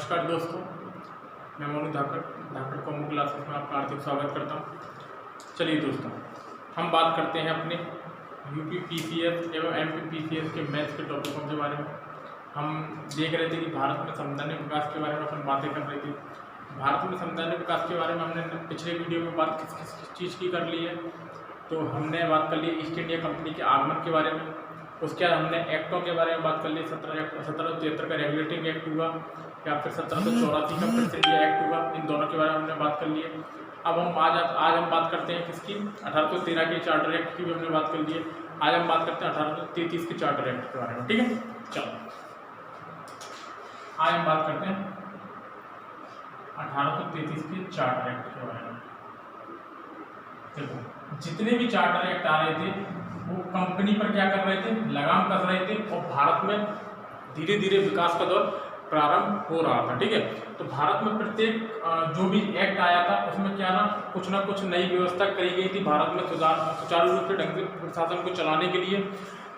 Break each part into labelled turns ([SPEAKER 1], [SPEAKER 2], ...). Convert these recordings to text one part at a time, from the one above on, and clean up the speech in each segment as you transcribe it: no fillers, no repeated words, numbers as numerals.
[SPEAKER 1] नमस्कार दोस्तों, मैं मोनू धाकड़ कॉमो क्लासेस में आपका हार्दिक स्वागत करता हूँ। चलिए दोस्तों, हम बात करते हैं अपने यूपी पीसीएस एवं एमपी पीसीएस के मैथ्स के टॉपिकों के बारे में। हम देख रहे थे कि भारत में समदानिक विकास के बारे में अपन बातें कर रहे थे। भारत में समदानिक विकास के बारे में हमने पिछले वीडियो में बात किस किस चीज़ की कर ली है। तो हमने बात कर ली ईस्ट इंडिया कंपनी के आगमन के बारे में। उसके बाद हमने एक्टों के बारे में बात कर ली। 1773 का रेगुलेटिंग एक्ट हुआ या फिर 1784 का प्रेस इंडिया एक्ट हुआ। इन दोनों के बारे में हमने बात कर ली है। अब हम आज हम बात करते हैं किसकी, 1813 के चार्टर एक्ट की भी हमने बात कर ली है। आज हम बात करते हैं 1833 के चार्टर एक्ट के बारे में। ठीक है, चलो आज हम बात करते हैं 1833 के चार्टर एक्ट के बारे में। देखो, जितने भी चार्टर एक्ट आ रहे थे वो कंपनी पर क्या कर रहे थे, लगाम कस रहे थे और भारत में धीरे धीरे विकास का दौर प्रारंभ हो रहा था। ठीक है, तो भारत में प्रत्येक जो भी एक्ट आया था उसमें क्या ना कुछ नई व्यवस्था करी गई थी भारत में सुचारू रूप से ढंग से प्रशासन को चलाने के लिए।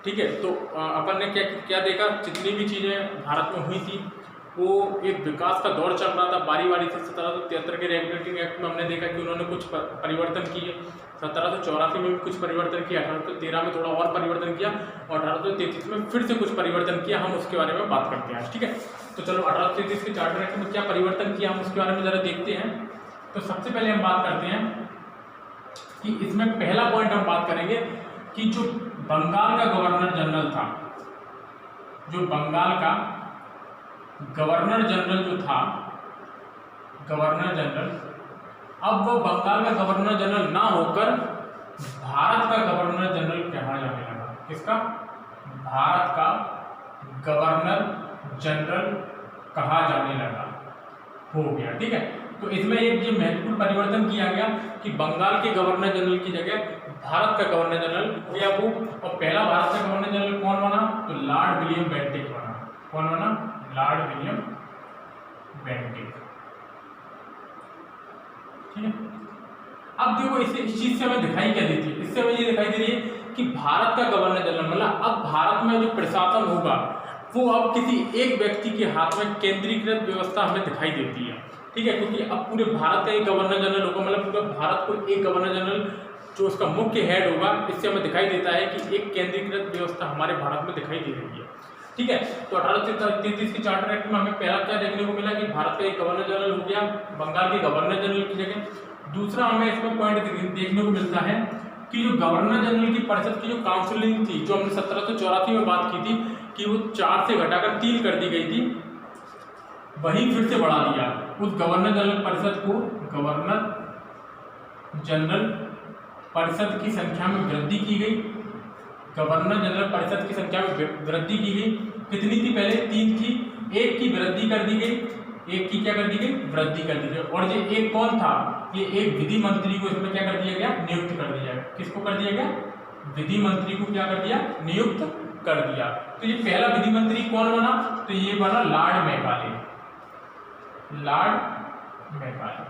[SPEAKER 1] ठीक है, तो अपन ने क्या देखा, जितनी भी चीज़ें भारत में हुई थी वो एक विकास का दौर चल रहा था बारी बारी से। 1773 के रेगुलेटिंग एक्ट में हमने देखा कि उन्होंने कुछ परिवर्तन किए। 1784 में भी कुछ परिवर्तन किया, 1813 में थोड़ा और परिवर्तन किया और 1833 में फिर से कुछ परिवर्तन किया। हम उसके बारे में बात करते हैं। ठीक है, तो चलो 1833 के चार्टर एक्ट में क्या परिवर्तन किया हम उसके बारे में ज़रा देखते हैं। तो सबसे पहले हम बात करते हैं कि इसमें पहला पॉइंट हम बात करेंगे कि जो बंगाल का गवर्नर जनरल था, जो बंगाल का गवर्नर जनरल जो था, गवर्नर जनरल, अब वो बंगाल का गवर्नर जनरल ना होकर भारत का गवर्नर जनरल कहा जाने लगा। किसका? भारत का गवर्नर जनरल कहा जाने लगा, हो गया। ठीक है, तो इसमें एक ये महत्वपूर्ण परिवर्तन किया गया कि बंगाल के गवर्नर जनरल की जगह भारत का गवर्नर जनरल हो गया वो। और पहला भारत का गवर्नर जनरल कौन बना? तो लॉर्ड विलियम बेंटिक बना। कौन बना? Lord William Bentinck. ठीक है, अब देखो इस चीज से हमें दिखाई क्या देती है, इससे हमें ये दिखाई दे रही है कि भारत का गवर्नर जनरल मतलब अब भारत में जो प्रशासन होगा वो अब किसी एक व्यक्ति के हाथ में केंद्रीकृत व्यवस्था हमें दिखाई देती है। ठीक है, क्योंकि अब पूरे भारत का एक गवर्नर जनरल होगा, मतलब पूरे भारत को एक गवर्नर जनरल जो उसका मुख्य हेड होगा। इससे हमें दिखाई देता है कि एक केंद्रीकृत व्यवस्था हमारे भारत में दिखाई दे रही है। ठीक है, तो 1833 के चार्टर एक्ट में हमें पहला क्या देखने को मिला कि भारत का एक गवर्नर जनरल हो गया बंगाल के गवर्नर जनरल की जगह। दूसरा हमें इसमें पॉइंट देखने को मिलता है कि जो गवर्नर जनरल की परिषद की जो काउंसिलिंग थी, जो हमने 1784 में बात की थी कि वो 4 से घटाकर 3 कर दी गई थी, वही फिर से बढ़ा दिया। उस गवर्नर जनरल परिषद को गवर्नर जनरल परिषद की संख्या में वृद्धि की गई। गवर्नर जनरल परिषद की संख्या में वृद्धि की गई। कितनी थी? पहले 3 थी, 1 की वृद्धि कर दी गई। 1 की क्या कर दी गई? वृद्धि कर दी गई। और ये एक कौन था? ये एक विधि मंत्री को इसमें क्या कर दिया गया? नियुक्त कर दिया गया। किसको कर दिया गया? विधि मंत्री को क्या कर दिया? नियुक्त कर दिया। तो ये पहला विधि मंत्री कौन बना? तो ये बना Lord Macaulay. Lord Macaulay,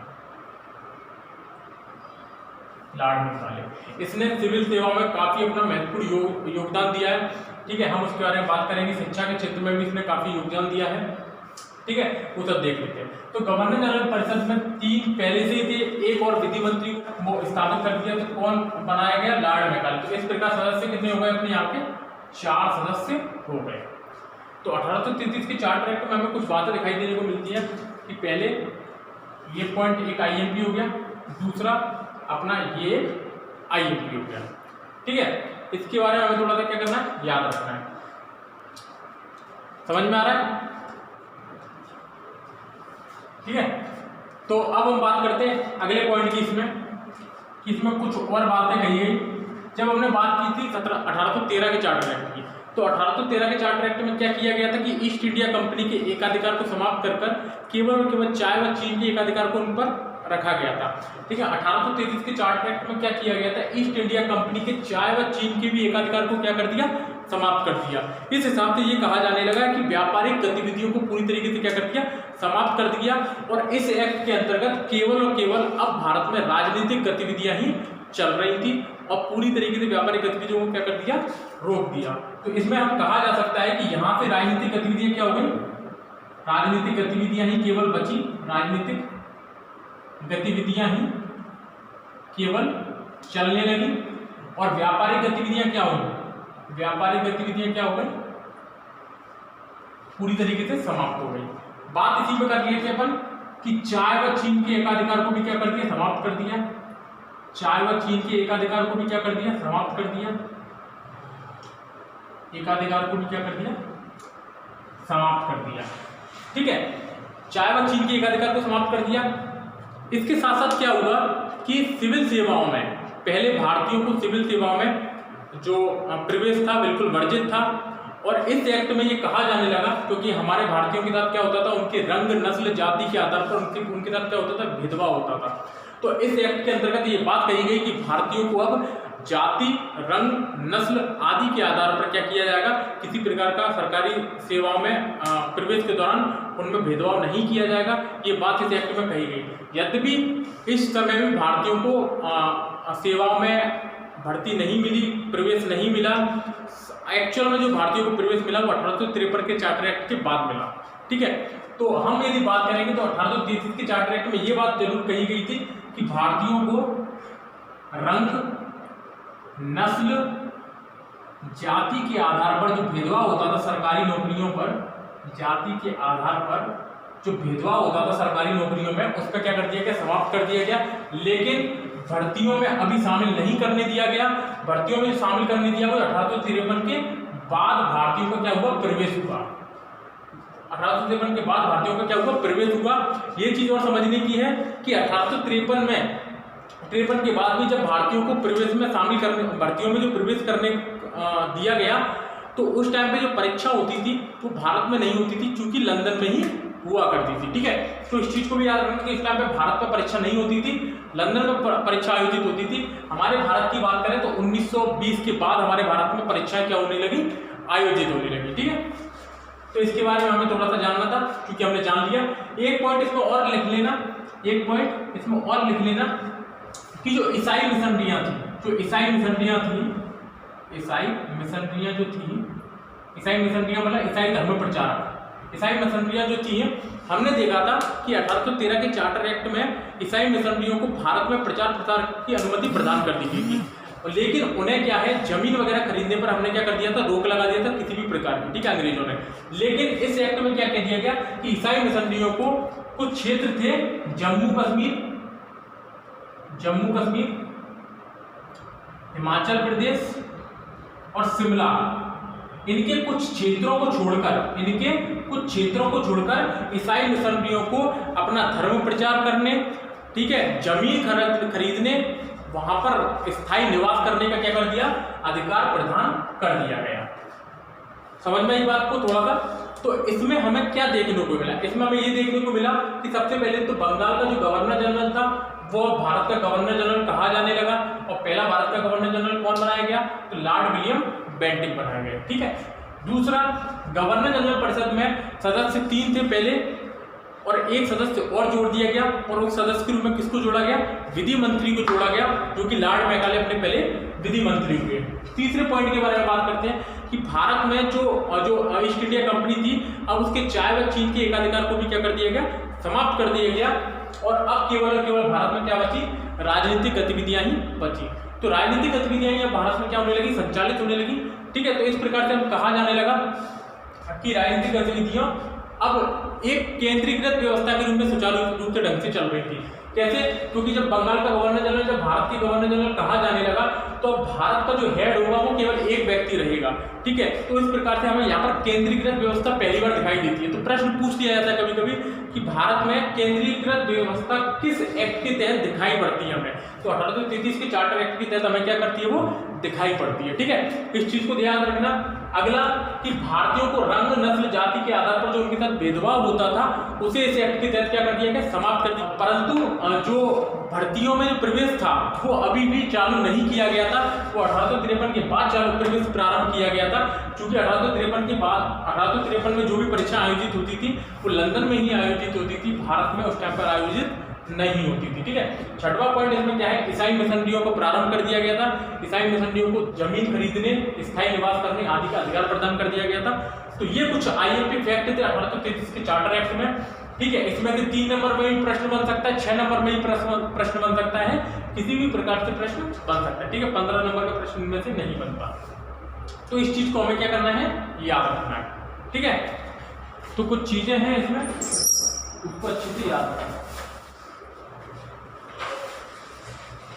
[SPEAKER 1] Lord Macaulay. इसने सिविल सेवा में काफी अपना महत्वपूर्ण योगदान दिया है। ठीक है, हम उसके बारे में बात करेंगे। शिक्षा के क्षेत्र में भी इसने काफी योगदान दिया है। ठीक है, वो सब देख लेते हैं। तो गवर्नर जनरल परिषद में 3 पहले से ही थे, एक और विधि मंत्री को स्थापित कर दिया। तो कौन बनाया गया? Lord Macaulay. तो इस प्रकार सदस्य कितने हो गए अपने यहाँ पे? 4 सदस्य हो गए। तो 1833 के चार्टर एक्ट में हमें कुछ बातें दिखाई देने को मिलती है कि पहले ये पॉइंट एक IMP हो गया, दूसरा अपना ये IMP हो गया। ठीक है, इसके बारे में हमें थोड़ा सा क्या करना है, याद रखना है। समझ में आ रहा है? ठीक है, तो अब हम बात करते हैं अगले पॉइंट की। इसमें कुछ और बातें कही गई। जब हमने बात की थी 1813 के चार्टर एक्ट की, तो 1813 के चार्टर एक्ट में क्या किया गया था कि ईस्ट इंडिया कंपनी के एकाधिकार को समाप्त कर केवल और केवल चाय व चीन के एकाधिकार को उन पर रखा गया था। ठीक है, 1833 के चार्टर एक्ट में क्या किया गया था? ईस्ट इंडिया कंपनी के चाय व चीन के भी एकाधिकार को क्या कर दिया? समाप्त कर दिया। इस हिसाब से ये कहा जाने लगा कि व्यापारिक गतिविधियों को पूरी तरीके से क्या कर दिया? समाप्त कर दिया। और इस एक्ट के अंतर्गत केवल और केवल अब भारत में राजनीतिक गतिविधियां ही चल रही थी और पूरी तरीके से व्यापारिक गतिविधियों को क्या कर दिया? रोक दिया। तो इसमें हम कहा जा सकता है कि यहाँ से राजनीतिक गतिविधियां क्या हो गई? राजनीतिक गतिविधियां ही केवल बची, राजनीतिक गतिविधियां ही केवल चलने लगी। और व्यापारिक गतिविधियां क्या हुई, व्यापारिक गतिविधियां क्या हो गई, पूरी तरीके से समाप्त हो गई। बात इसी पे कर लिए थे अपन कि चाय व चीन के एकाधिकार को भी क्या कर दिया, समाप्त कर दिया। चाय व चीन के एकाधिकार को भी क्या कर दिया, समाप्त कर दिया। एकाधिकार को भी क्या कर दिया, समाप्त कर दिया। ठीक है, चाय व चीन के एकाधिकार को समाप्त कर दिया। इसके साथ साथ क्या हुआ कि सिविल सेवाओं में, पहले भारतीयों को सिविल सेवाओं में जो प्रवेश था बिल्कुल वर्जित था। और इस एक्ट में ये कहा जाने लगा, क्योंकि हमारे भारतीयों के साथ क्या होता था, उनके रंग, नस्ल, जाति के आधार पर उनके साथ क्या होता था, भेदभाव होता था। तो इस एक्ट के अंतर्गत ये बात कही गई कि भारतीयों को अब जाति, रंग, नस्ल आदि के आधार पर क्या किया जाएगा, किसी प्रकार का सरकारी सेवाओं में प्रवेश के दौरान उनमें भेदभाव नहीं किया जाएगा। ये बात इस एक्ट में कही गई। यद्यपि इस समय में भारतीयों को सेवाओं में भर्ती नहीं मिली, प्रवेश नहीं मिला। एक्चुअल में जो भारतीयों को प्रवेश मिला वो 1853 के चार्टर एक्ट के बाद मिला। ठीक है, तो हम यदि बात करेंगे तो 1833 के चार्टर एक्ट में ये बात जरूर कही गई थी कि भारतीयों को रंग, नस्ल, जाति के आधार पर जो भेदभाव होता था सरकारी नौकरियों पर, जाति के आधार पर जो भेदभाव होता था सरकारी नौकरियों में, उसका क्या कर दिया गया, समाप्त कर दिया गया। लेकिन भर्तियों में अभी शामिल नहीं करने दिया गया। भर्तियों में शामिल करने दिया गया 1853 के बाद भारतीयों को क्या हुआ, प्रवेश हुआ। 1853 के बाद भारतीयों का क्या हुआ, प्रवेश हुआ। ये चीज और समझने की है कि 1853 के बाद भी जब भारतीयों को प्रवेश में शामिल करने, भर्तियों में जो प्रवेश करने दिया गया, तो उस टाइम पे जो परीक्षा होती थी वो भारत में नहीं होती थी, चूंकि लंदन में ही हुआ करती थी। ठीक है, तो इस चीज को भी याद रखना कि इस टाइम पे भारत में परीक्षा नहीं होती थी, लंदन में परीक्षा आयोजित होती थी। हमारे भारत की बात करें तो 1920 के बाद हमारे भारत में परीक्षाएं क्या होने लगी, आयोजित होने लगी। ठीक है, तो इसके बारे में हमें थोड़ा सा जानना था, क्योंकि हमने जान लिया। एक पॉइंट इसमें और लिख लेना, एक पॉइंट इसमें और लिख लेना कि जो ईसाई मिशनरियां थी, जो ईसाई मिशनरियां थी, ईसाई मिशनरियां जो थी, ईसाई मिशनरियां मतलब ईसाई धर्म प्रचारक, ईसाई मिशनरियां जो थी, हमने देखा था कि 1813 के चार्टर एक्ट में ईसाई मिशनरियों को भारत में प्रचार प्रसार की अनुमति प्रदान कर दी गई थी। लेकिन उन्हें क्या है, जमीन वगैरह खरीदने पर हमने क्या कर दिया था, रोक लगा दिया था किसी भी प्रकार की। ठीक है, अंग्रेजों ने। लेकिन इस एक्ट में क्या कह दिया गया कि ईसाई मिशनरियों को कुछ क्षेत्र थे, जम्मू कश्मीर, हिमाचल प्रदेश और शिमला, इनके कुछ क्षेत्रों को छोड़कर ईसाई मिशनरियों को अपना धर्म प्रचार करने, ठीक है, जमीन खरीदने, वहां पर स्थायी निवास करने का क्या कर दिया, अधिकार प्रदान कर दिया गया। समझ में आई बात को थोड़ा सा। तो इसमें हमें क्या देखने को मिला, इसमें हमें ये देखने को मिला कि सबसे पहले तो बंगाल का जो गवर्नर जनरल था वो भारत का गवर्नर जनरल कहा जाने लगा, और पहला भारत का गवर्नर जनरल कौन बनाया गया, तो लॉर्ड विलियम बेंटिक बनाया गया। ठीक है, दूसरा, गवर्नर जनरल परिषद में सदस्य 3 थे पहले, और एक सदस्य और जोड़ दिया गया, और उस सदस्य के रूप में किसको जोड़ा गया, विधि मंत्री को जोड़ा गया, जो कि लॉर्ड मैकाले अपने पहले विधि मंत्री हुए। तीसरे पॉइंट के बारे में बात करते हैं कि भारत में जो ईस्ट इंडिया कंपनी थी, अब उसके चाय व चीन के एकाधिकार को भी क्या कर दिया गया, समाप्त कर दिया गया, और अब केवल और केवल भारत में क्या बची, राजनीतिक गतिविधियां ही बची। तो राजनीतिक गतिविधियां ही अब भारत में क्या होने लगी, संचालित होने लगी। ठीक है, तो इस प्रकार से हम कहा जाने लगा कि राजनीतिक गतिविधियां अब एक केंद्रीकृत व्यवस्था के रूप में सुचारू रूप से ढंग से चल रही थी। कैसे, क्योंकि जब बंगाल का गवर्नर जनरल, जब भारत के गवर्नर जनरल कहा जाने लगा, तो भारत का जो हेड होगा वो केवल एक व्यक्ति रहेगा। ठीक है, तो इस प्रकार से हमें यहाँ पर केंद्रीकृत व्यवस्था पहली बार दिखाई देती है। तो प्रश्न पूछ लिया जाता है कभी कभी कि भारत में केंद्रीकृत व्यवस्था किस एक्ट के तहत दिखाई पड़ती है हमें, तो 1833 के चार्टर एक्ट के तहत हमें क्या करती है, वो दिखाई पड़ती है। ठीक है, इस चीज को ध्यान रखना। अगला कि भारतीयों को रंग, नस्ल, जाति के आधार पर जो उनके साथ भेदभाव होता था उसे इस एक्ट के तहत क्या कर दिया गया, समाप्त कर दिया। परंतु जो भर्तियों में जो प्रवेश था वो अभी भी चालू नहीं किया गया था, वो 1853 के बाद चालू प्रवेश प्रारंभ किया गया था। क्योंकि 1853 के बाद 1853 में जो भी परीक्षा आयोजित होती थी वो लंदन में ही आयोजित होती थी, भारत में उस टाइम पर आयोजित नहीं होती थी। ठीक है, छठवां पॉइंट इसमें क्या है, ईसाई मिशनरियों को प्रारंभ कर दिया गया था। ईसाई मिशनरियों को जमीन खरीदने, स्थायी निवास करने आदि का अधिकार प्रदान कर दिया गया था। तो ये कुछ IMP फैक्ट थे 1833 के चार्टर एक्ट में। ठीक है, इसमें से 3 नंबर में भी प्रश्न बन सकता है, 6 नंबर में भी प्रश्न बन सकता है, किसी भी प्रकार से प्रश्न बन सकता है। ठीक है, 15 नंबर का प्रश्न में से नहीं बनता। तो इस चीज को हमें क्या करना है, याद रखना है। ठीक है, तो कुछ चीजें हैं इसमें, उसको अच्छे से याद रखना।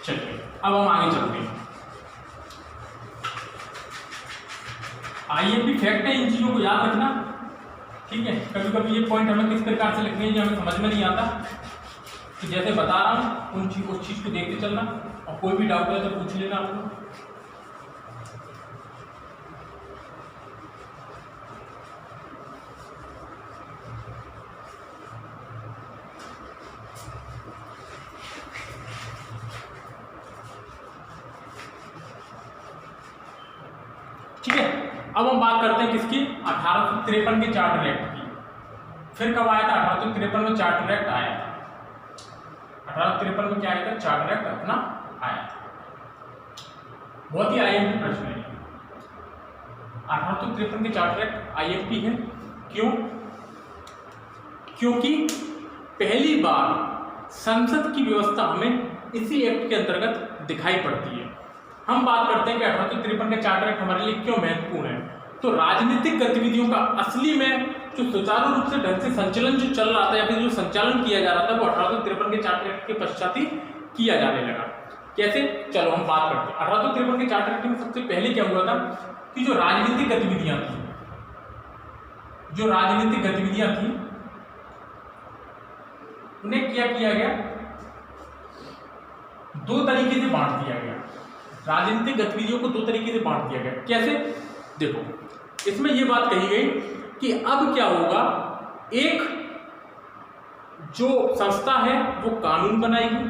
[SPEAKER 1] चलिए अब हम आगे चलते हैं। IMP फैक्ट है, इन चीजों को याद रखना। ठीक है, कभी कभी ये पॉइंट हमें किस प्रकार से लिखने हैं जो हमें समझ में नहीं आता, तो जैसे बता रहा हूँ उस चीज को देखते चलना, और कोई भी डाउट है तो पूछ लेना आप लोग। ठीक है, अब हम बात करते हैं किसकी, 1853 के चार्टर एक्ट की। फिर कब आया था, 1853 में चार्टर एक्ट आया था। 1853 में क्या आया था, चार्टर एक्ट अपना आया था। बहुत ही IMP प्रश्न है। 1853 के चार्टर एक्ट IMP है, क्यों? क्योंकि पहली बार संसद की व्यवस्था हमें इसी एक्ट के अंतर्गत दिखाई पड़ती है। हम बात करते हैं कि 1853 का चार्टर एक्ट हमारे लिए क्यों महत्वपूर्ण है। तो राजनीतिक गतिविधियों का असली में जो सुचारू रूप से ढंग से संचालन जो चल रहा था या फिर जो संचालन किया जा रहा था, वो 1853 के चार्टर एक्ट के पश्चात ही किया जाने लगा। कैसे, चलो हम बात करते हैं। 1853 के चार्टर एक्ट में सबसे पहले क्या हुआ था कि जो राजनीतिक गतिविधियां थी, उन्हें क्या किया गया, 2 तरीके से बांट दिया गया। राजनीतिक गतिविधियों को 2 तरीके से बांट दिया गया। कैसे, देखो इसमें यह बात कही गई कि अब क्या होगा, एक जो संस्था है वो कानून बनाएगी,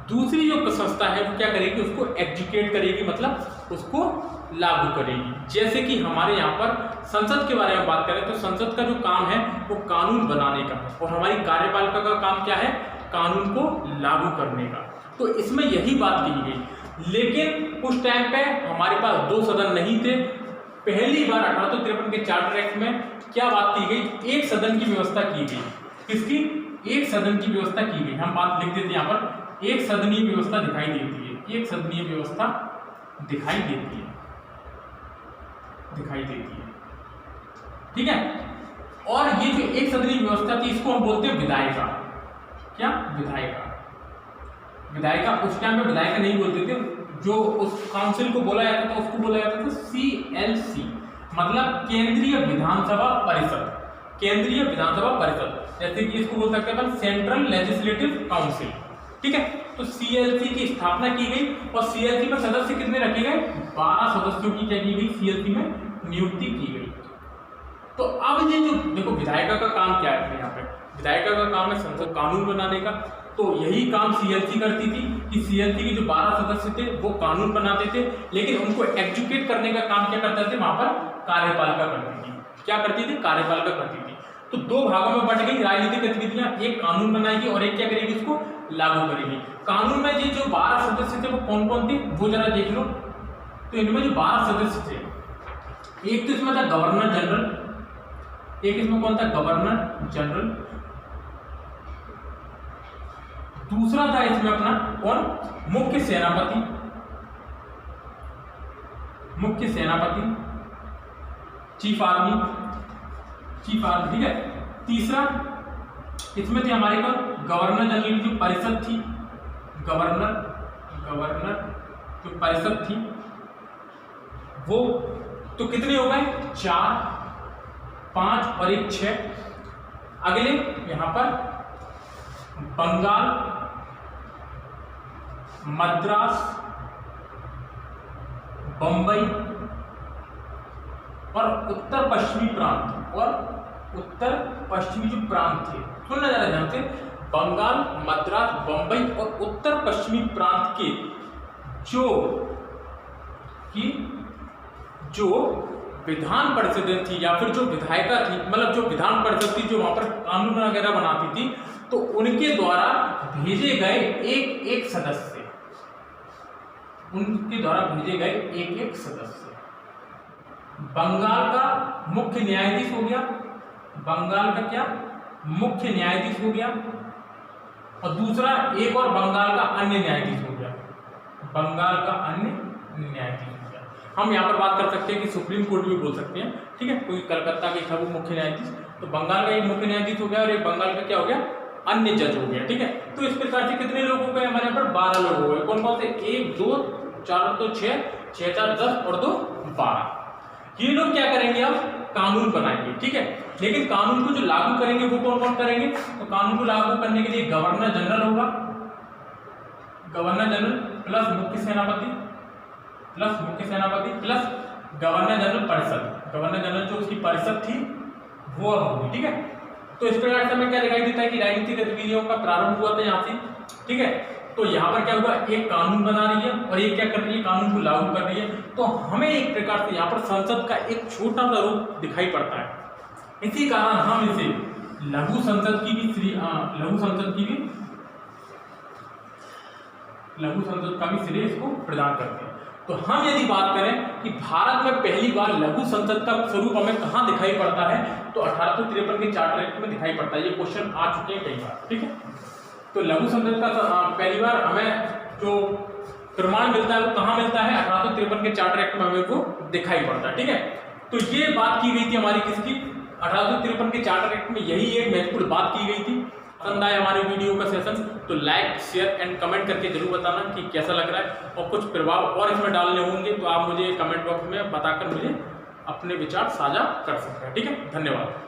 [SPEAKER 1] दूसरी जो संस्था है वो क्या करेगी, उसको एग्जीक्यूट करेगी, मतलब उसको लागू करेगी। जैसे कि हमारे यहाँ पर संसद के बारे में बात करें तो संसद का जो काम है वो कानून बनाने का, और हमारी कार्यपालिका का काम क्या है, कानून को लागू करने का। तो इसमें यही बात कही गई। लेकिन उस टाइम पे हमारे पास 2 सदन नहीं थे। पहली बार 1853 के चार्टर एक्ट में क्या बात की गई, एक सदन की व्यवस्था की गई। किसकी, एक सदन की व्यवस्था की गई। हम बात लिख देते हैं यहाँ पर, एक सदनीय व्यवस्था दिखाई देती है, एक सदनीय व्यवस्था दिखाई देती है। ठीक है, और ये जो एक सदनीय व्यवस्था थी इसको हम बोलते हैं विधायिका। क्या, विधायिका। उस टाइम में विधायिका नहीं बोलते थे, जो उस काउंसिल को बोला जाता था उसको बोला जाता था CLC, मतलब केंद्रीय विधानसभा परिषद। केंद्रीय विधानसभा परिषद, जैसे कि इसको बोल सकते हैं अपन सेंट्रल लेजिस्लेटिव काउंसिल। ठीक है, तो CLC की स्थापना की गई, और CLC में सदस्य कितने रखे गए, 12 सदस्यों की क्या की गई, CLC में नियुक्ति की गई। तो अब ये जो देखो विधायिका का काम क्या है, यहाँ पे विधायिका का काम है संसद कानून बनाने का। तो यही काम CLC करती थी कि CLC के जो 12 सदस्य थे वो कानून बनाते थे, लेकिन उनको एग्जीक्यूट करने का काम क्या करते थे, वहां पर कार्यपालिका करती थी। क्या करती थी, कार्यपालिका करती थी। तो 2 भागों में बट गई राजनीतिक गतिविधियां, एक कानून बनाएगी और एक क्या करेगी, उसको लागू करेगी। कानून में ये जो 12 सदस्य थे वो कौन कौन थे, वो जरा देख लो। तो इनमें जो 12 सदस्य थे, एक तो इसमें था गवर्नर जनरल, एक इसमें कौन था, गवर्नर जनरल। दूसरा था इसमें अपना कौन, मुख्य सेनापति, चीफ आर्मी। ठीक है। तीसरा इसमें थे हमारे कौन, गवर्नर जनरल की जो परिषद थी, गवर्नर जो परिषद थी वो, तो कितने हो गए, 4, 5 और 1 6। अगले यहां पर बंगाल, मद्रास, बंबई और उत्तर पश्चिमी प्रांत, और उत्तर पश्चिमी जो प्रांत थे, सुनना जरा ध्यान से, बंगाल, मद्रास, बंबई और उत्तर पश्चिमी प्रांत के जो विधान परिषदें थी या फिर जो विधायिका थी, मतलब जो विधान परिषद थी जो वहाँ पर कानून वगैरह बनाती थी, तो उनके द्वारा भेजे गए एक एक सदस्य, उनके द्वारा भेजे गए एक एक सदस्य। बंगाल का मुख्य न्यायाधीश हो गया, बंगाल का क्या मुख्य न्यायाधीश हो गया, और दूसरा एक और बंगाल का अन्य न्यायाधीश हो गया, बंगाल का अन्य न्यायाधीश हो गया। हम यहाँ पर बात कर सकते हैं कि सुप्रीम कोर्ट भी बोल सकते हैं, ठीक है। कोई कलकत्ता का था वो मुख्य न्यायाधीश, तो बंगाल का एक मुख्य न्यायाधीश हो गया और एक बंगाल का क्या हो गया अन्य जज हो गया, ठीक है। तो इस प्रकार से कितने लोग हो गए हमारे यहाँ पर 12 लोग हो गए। कौन कौन से, 1 2 4 तो 6, 6 4 10 और 2 12। ये लोग क्या करेंगे, अब कानून बनाएंगे, ठीक है। लेकिन कानून को जो लागू करेंगे वो कौन कौन करेंगे, तो कानून को लागू करने के लिए गवर्नर जनरल होगा, गवर्नर जनरल प्लस मुख्य सेनापति प्लस गवर्नर जनरल परिषद, गवर्नर जनरल जो उसकी परिषद थी वो होगी, ठीक है। तो इस प्रकार से हमें क्या दिखाई देता है कि राजनीतिक गतिविधियों का प्रारंभ हुआ था यहाँ से, ठीक है। तो यहाँ पर क्या हुआ, एक कानून बना रही है और एक क्या कर रही है, कानून को लागू कर रही है। तो हमें एक प्रकार से यहाँ पर संसद का एक छोटा सा रूप दिखाई पड़ता है। इसी कारण हम इसे लघु संसद का भी श्रेय इसको प्रदान करते हैं। तो हम यदि बात करें कि भारत में पहली बार लघु संसद का स्वरूप हमें कहाँ दिखाई पड़ता है, तो 1853 के चार्टर एक्ट में दिखाई पड़ता है। ये क्वेश्चन आ चुके हैं कई बार, ठीक है। तो लघु संसद का पहली बार हमें जो प्रमाण मिलता है वो कहाँ मिलता है, 1853 के चार्टर एक्ट में हमें वो दिखाई पड़ता है, ठीक है। तो ये बात की गई थी हमारी किसकी, 1853 के चार्टर एक्ट में यही एक महत्वपूर्ण बात की गई थी। पसंद आया हमारे वीडियो का सेशन तो लाइक शेयर एंड कमेंट करके जरूर बताना कि कैसा लग रहा है, और कुछ प्रभाव और इसमें डालने होंगे तो आप मुझे कमेंट बॉक्स में बताकर मुझे अपने विचार साझा कर सकते हैं, ठीक है। धन्यवाद।